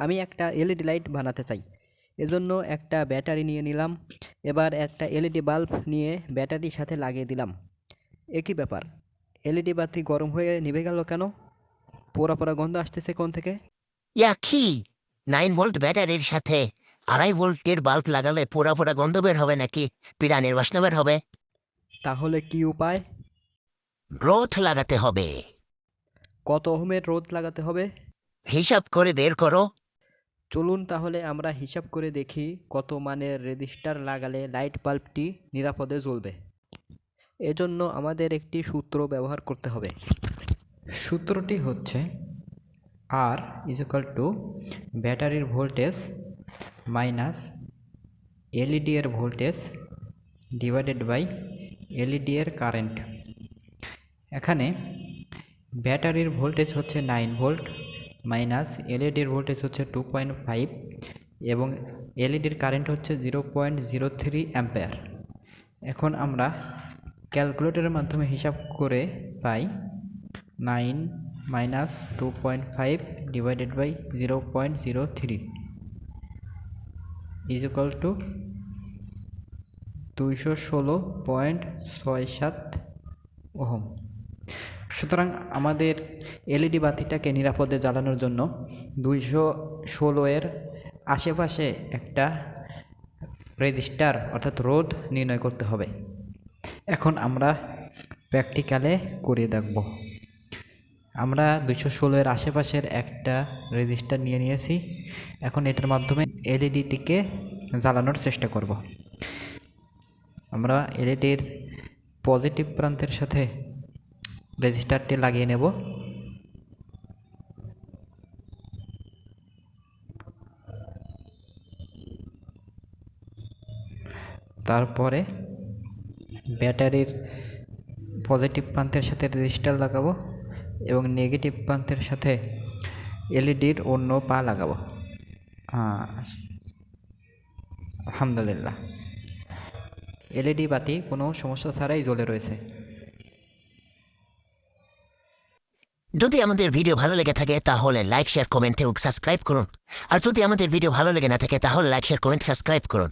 আমি একটা LED light বানাতে চাই, এজন্য একটা ব্যাটারি নিয়ে নিলাম। এবার একটা এলইডি বাল্ব নিয়ে ব্যাটারির সাথে লাগিয়ে দিলাম। একই ব্যাপার, এলইডি বাতি গরম হয়ে নিভে গেল কেন? পোড়া পোড়া গন্ধ আসতেছে কোন থেকে? কি 9 ভোল্ট ব্যাটারির সাথে 2.5 ভোল্টের বাল্ব লাগালে পোড়া পোড়া গন্ধ বের হবে নাকি পিরানের বাসনা বের হবে? তাহলে কি উপায়? রোধ লাগাতে হবে। কত ওহমের রোধ লাগাতে হবে? হিসাব করে বের করো। চলুন তাহলে আমরা হিসাব করে দেখি কত মানের রেজিস্টার লাগালে লাইট বাল্বটি নিরাপদে জ্বলবে। এজন্য আমাদের একটি সূত্র ব্যবহার করতে হবে। সূত্রটি হচ্ছে আর ইজ ইকুয়াল টু ব্যাটারির ভোল্টেজ মাইনাস এলইডি এর ভোল্টেজ ডিভাইডেড বাই এলইডি এর কারেন্ট। এখানে ব্যাটারির ভোল্টেজ হচ্ছে 9 ভোল্ট মাইনাস এলইডির ভোল্টেজ হচ্ছে 2.5 এবং এলইডির কারেন্ট হচ্ছে 0.03 অ্যাম্পেয়ার। এখন আমরা ক্যালকুলেটরের মাধ্যমে হিসাব করে পাই 9 minus 2.5 divided by 0.03 is equal to 216.67 ohm. সুতরাং আমাদের এলইডি বাতিটাকে নিরাপদে জ্বালানোর জন্য 216 আশেপাশে একটা রেজিস্টার অর্থাৎ রোধ নির্ণয় করতে হবে। এখন আমরা প্র্যাকটিক্যালে করে দেখব। আমরা 216 আশেপাশের একটা রেজিস্টার নিয়ে নিয়েছি। এখন এটার মাধ্যমে এলইডিটিকে জ্বালানোর চেষ্টা করব। আমরা এলইডির পজিটিভ প্রান্তের সাথে রেজিস্টারটি লাগিয়ে নেব। তারপরে ব্যাটারির পজিটিভ প্রান্তের সাথে রেজিস্টার লাগাবো এবং নেগেটিভ প্রান্তের সাথে এলইডির অন্য পা লাগাবো। আলহামদুলিল্লাহ, এলইডি বাতি কোনো সমস্যা ছাড়াই জ্বলে রয়েছে। যদি আমাদের ভিডিও ভালো লেগে থাকে তাহলে লাইক শেয়ার কমেন্ট এবং সাবস্ক্রাইব করুন। আর যদি আমাদের ভিডিও ভালো লেগে না থাকে তাহলে লাইক শেয়ার কমেন্ট সাবস্ক্রাইব করুন।